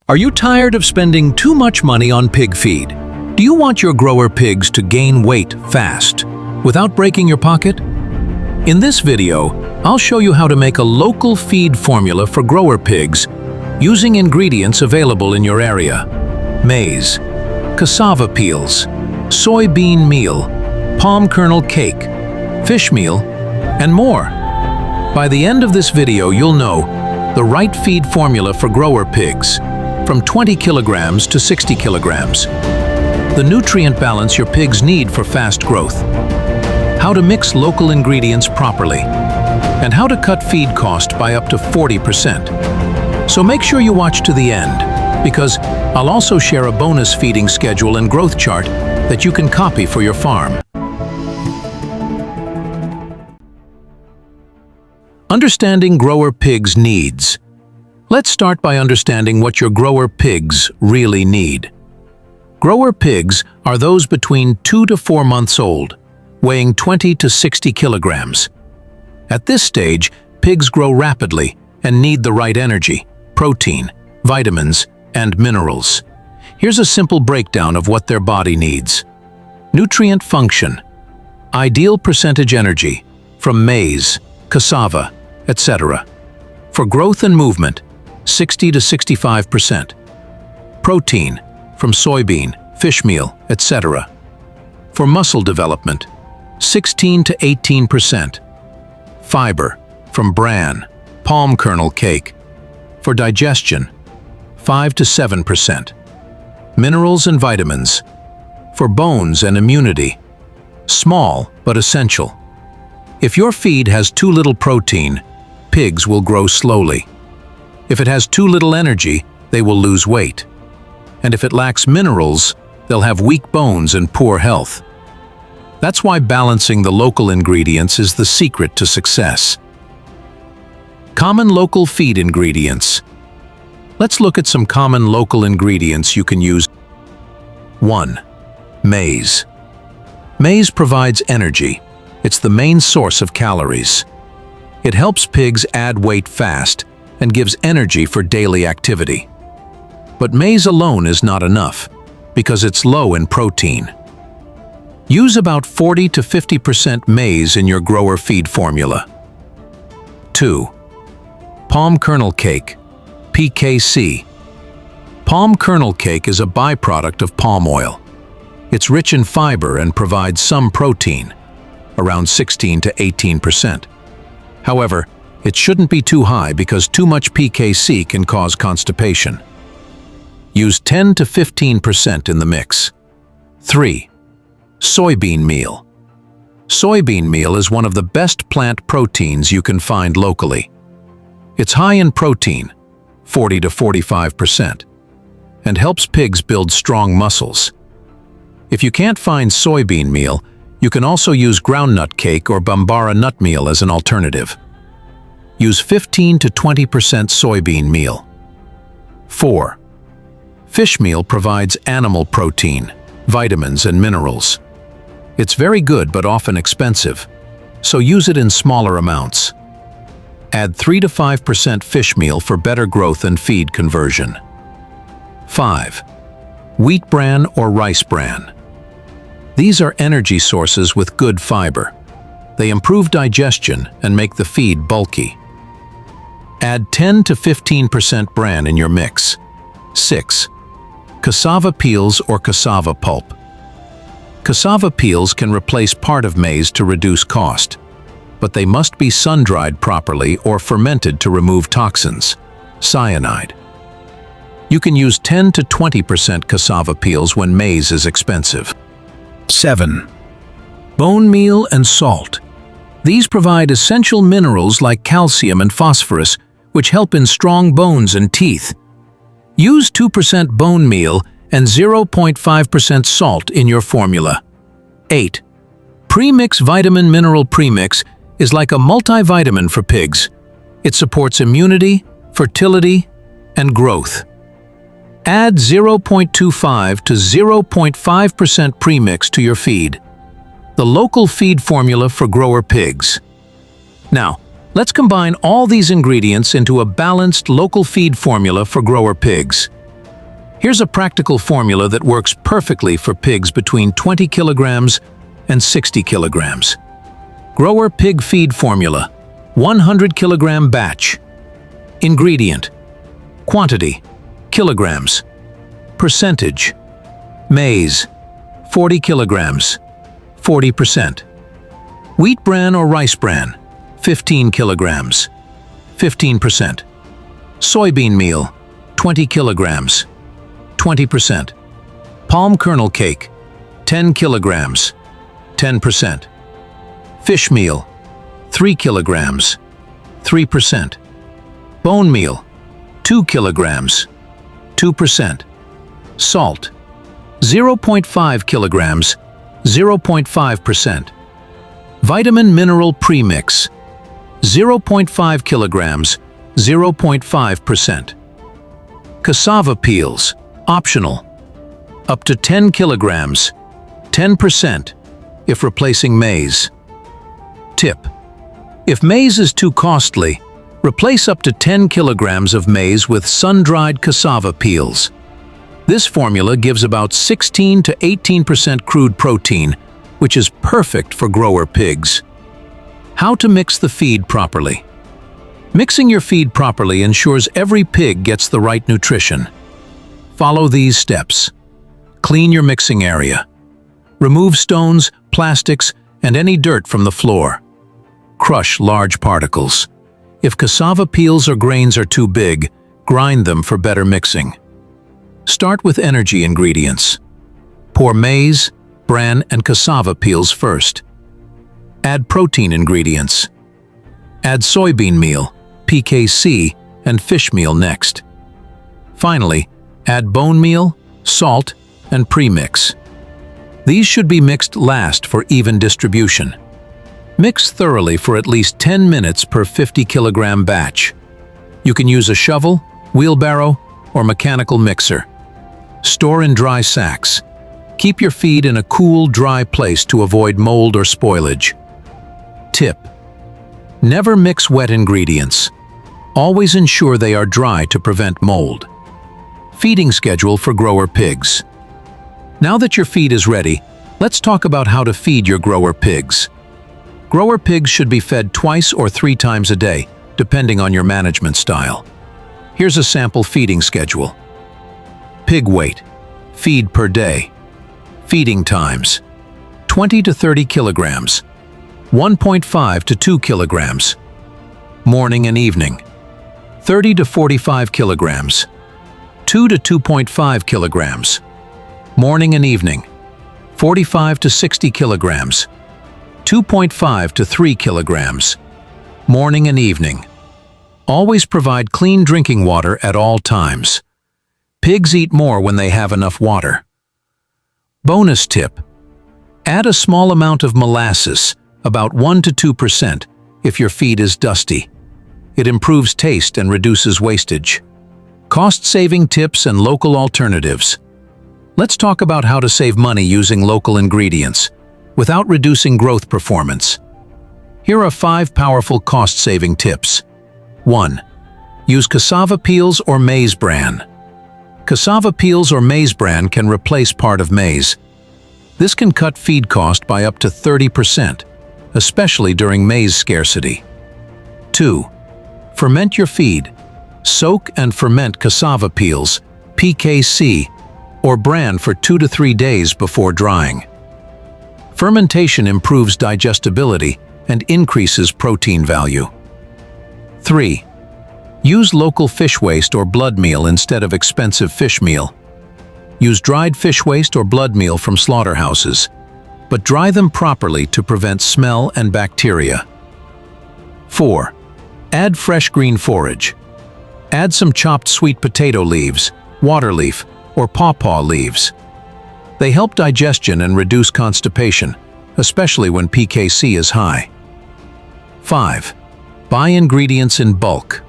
Are you tired of spending too much money on pig feed? Do you want your grower pigs to gain weight fast, without breaking your pocket? In this video, I'll show you how to make a local feed formula for grower pigs using ingredients available in your area: maize, cassava peels, soybean meal, palm kernel cake, fish meal, and more. By the end of this video, you'll know the right feed formula for grower pigs, from 20 kilograms to 60 kilograms, the nutrient balance your pigs need for fast growth, how to mix local ingredients properly, and how to cut feed cost by up to 40%. So make sure you watch to the end, because I'll also share a bonus feeding schedule and growth chart that you can copy for your farm. Understanding grower pigs' needs. Let's start by understanding what your grower pigs really need. Grower pigs are those between 2 to 4 months old, weighing 20 to 60 kilograms. At this stage, pigs grow rapidly and need the right energy, protein, vitamins, and minerals. Here's a simple breakdown of what their body needs. Nutrient function. Ideal percentage energy from maize, cassava, etc. For growth and movement, 60 to 65%. Protein from soybean, fish meal, etc. For muscle development, 16 to 18%. Fiber from bran, palm kernel cake. For digestion, 5 to 7%. Minerals and vitamins. For bones and immunity, small but essential. If your feed has too little protein, pigs will grow slowly. If it has too little energy, they will lose weight. And if it lacks minerals, they'll have weak bones and poor health. That's why balancing the local ingredients is the secret to success. Common local feed ingredients. Let's look at some common local ingredients you can use. 1. Maize. Maize provides energy. It's the main source of calories. It helps pigs add weight fast and gives energy for daily activity. But maize alone is not enough, because it's low in protein. Use about 40 to 50% maize in your grower feed formula. 2. Palm kernel cake, PKC. Palm kernel cake is a byproduct of palm oil. It's rich in fiber and provides some protein, around 16 to 18%. However, it shouldn't be too high because too much PKC can cause constipation. Use 10 to 15% in the mix. 3. Soybean meal. Soybean meal is one of the best plant proteins you can find locally. It's high in protein, 40 to 45%, and helps pigs build strong muscles. If you can't find soybean meal, you can also use groundnut cake or bambara nut meal as an alternative. Use 15 to 20% soybean meal. 4. Fish meal provides animal protein, vitamins, and minerals. It's very good but often expensive, so use it in smaller amounts. Add 3 to 5% fish meal for better growth and feed conversion. 5. Wheat bran or rice bran. These are energy sources with good fiber. They improve digestion and make the feed bulky. Add 10 to 15% bran in your mix. 6. Cassava peels or cassava pulp. Cassava peels can replace part of maize to reduce cost, but they must be sun-dried properly or fermented to remove toxins, cyanide. You can use 10 to 20% cassava peels when maize is expensive. 7. Bone meal and salt. These provide essential minerals like calcium and phosphorus, which help in strong bones and teeth. Use 2% bone meal and 0.5% salt in your formula. 8. Premix vitamin mineral premix is like a multivitamin for pigs. It supports immunity, fertility, and growth. Add 0.25 to 0.5% premix to your feed. The local feed formula for grower pigs. Now, let's combine all these ingredients into a balanced local feed formula for grower pigs. Here's a practical formula that works perfectly for pigs between 20 kilograms and 60 kilograms. Grower pig feed formula, 100 kilogram batch. Ingredient: quantity, kilograms. Percentage: maize, 40 kilograms, 40%. Wheat bran or rice bran, 15 kilograms, 15%. Soybean meal, 20 kilograms, 20%. Palm kernel cake, 10 kilograms, 10%. Fish meal, 3 kilograms, 3%. Bone meal, 2 kilograms, 2%. Salt, 0.5 kilograms, 0.5%. Vitamin mineral premix, 0.5 kilograms, 0.5%. Cassava peels, optional. Up to 10 kilograms, 10% if replacing maize. Tip: if maize is too costly, replace up to 10 kilograms of maize with sun-dried cassava peels. This formula gives about 16 to 18% crude protein, which is perfect for grower pigs. How to mix the feed properly. Mixing your feed properly ensures every pig gets the right nutrition. Follow these steps. Clean your mixing area. Remove stones, plastics, and any dirt from the floor. Crush large particles. If cassava peels or grains are too big, grind them for better mixing. Start with energy ingredients. Pour maize, bran, and cassava peels first. Add protein ingredients. Add soybean meal, PKC, and fish meal next. Finally, add bone meal, salt, and premix. These should be mixed last for even distribution. Mix thoroughly for at least 10 minutes per 50 kilogram batch. You can use a shovel, wheelbarrow, or mechanical mixer. Store in dry sacks. Keep your feed in a cool, dry place to avoid mold or spoilage. Tip: never mix wet ingredients. Always ensure they are dry to prevent mold. Feeding schedule for grower pigs. Now that your feed is ready, let's talk about how to feed your grower pigs. Grower pigs should be fed twice or 3 times a day, depending on your management style. Here's a sample feeding schedule. Pig weight, feed per day. Feeding times: 20 to 30 kilograms, 1.5 to 2 kilograms. Morning and evening: 30 to 45 kilograms, 2 to 2.5 kilograms. Morning and evening: 45 to 60 kilograms, 2.5 to 3 kilograms. Morning and evening. Always provide clean drinking water at all times. Pigs eat more when they have enough water. Bonus tip: add a small amount of molasses, about 1 to 2%, if your feed is dusty. It improves taste and reduces wastage. Cost-saving tips and local alternatives. Let's talk about how to save money using local ingredients without reducing growth performance. Here are 5 powerful cost-saving tips. 1. Use cassava peels or maize bran. Cassava peels or maize bran can replace part of maize. This can cut feed cost by up to 30%, especially during maize scarcity. 2. Ferment your feed. Soak and ferment cassava peels, PKC, or bran for 2 to 3 days before drying. Fermentation improves digestibility and increases protein value. 3. Use local fish waste or blood meal instead of expensive fish meal. Use dried fish waste or blood meal from slaughterhouses, but dry them properly to prevent smell and bacteria. 4. Add fresh green forage. Add some chopped sweet potato leaves, water leaf, or pawpaw leaves. They help digestion and reduce constipation, especially when PKC is high. 5. Buy ingredients in bulk.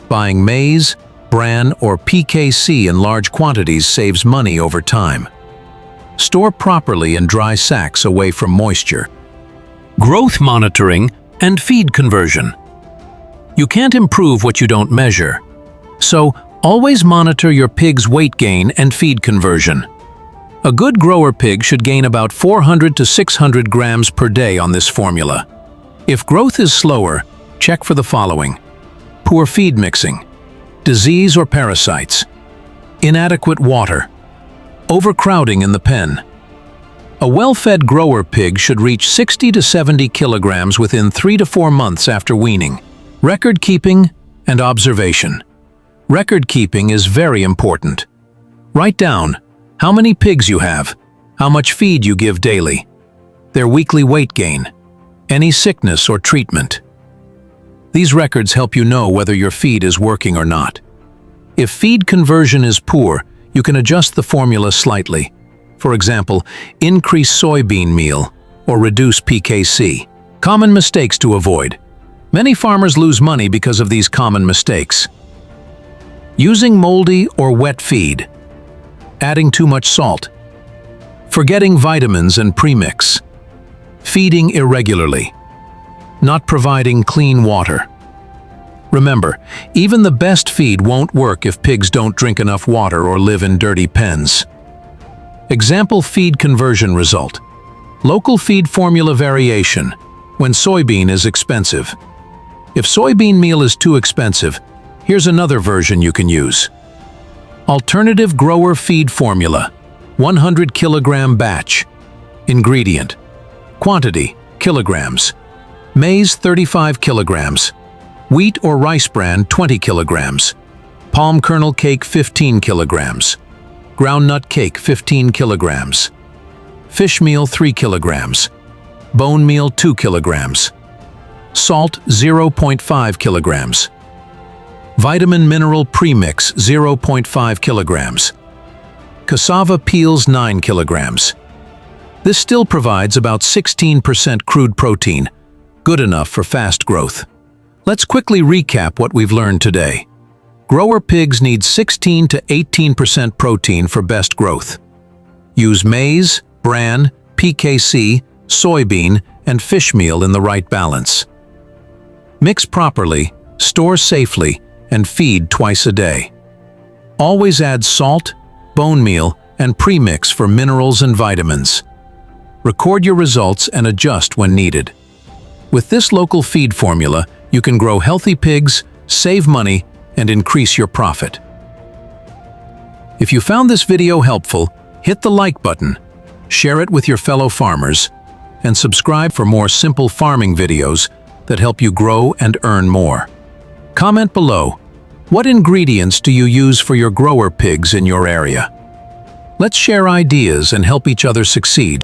Buying maize, bran, or PKC in large quantities saves money over time. Store properly in dry sacks away from moisture. Growth monitoring and feed conversion. You can't improve what you don't measure. So, Always monitor your pig's weight gain and feed conversion. A good grower pig should gain about 400 to 600 grams per day on this formula. If growth is slower, check for the following: poor feed mixing, disease or parasites, inadequate water, overcrowding in the pen. A well-fed grower pig should reach 60 to 70 kilograms within 3 to 4 months after weaning. Record keeping and observation. Record keeping is very important. Write down how many pigs you have, how much feed you give daily, their weekly weight gain, any sickness or treatment. These records help you know whether your feed is working or not. If feed conversion is poor, you can adjust the formula slightly. For example, increase soybean meal or reduce PKC. Common mistakes to avoid. Many farmers lose money because of these common mistakes. Using moldy or wet feed. Adding too much salt. Forgetting vitamins and premix. Feeding irregularly. Not providing clean water. Remember, even the best feed won't work if pigs don't drink enough water or live in dirty pens. Example feed conversion result. Local feed formula variation when soybean is expensive. If soybean meal is too expensive, here's another version you can use. Alternative grower feed formula, 100 kilogram batch. Ingredient: quantity, kilograms. Maize 35 kilograms. Wheat or rice bran 20 kilograms. Palm kernel cake 15 kilograms. Groundnut cake 15 kilograms. Fish meal 3 kilograms. Bone meal 2 kilograms. Salt 0.5 kilograms. Vitamin mineral premix 0.5 kilograms. Cassava peels 9 kilograms. This still provides about 16% crude protein, good enough for fast growth. Let's quickly recap what we've learned today. Grower pigs need 16 to 18% protein for best growth. Use maize, bran, PKC, soybean, and fish meal in the right balance. Mix properly, store safely, and feed twice a day. Always add salt, bone meal, and premix for minerals and vitamins. Record your results and adjust when needed. With this local feed formula, you can grow healthy pigs, save money, and increase your profit. If you found this video helpful, hit the like button, share it with your fellow farmers, and subscribe for more simple farming videos that help you grow and earn more. Comment below, what ingredients do you use for your grower pigs in your area? Let's share ideas and help each other succeed.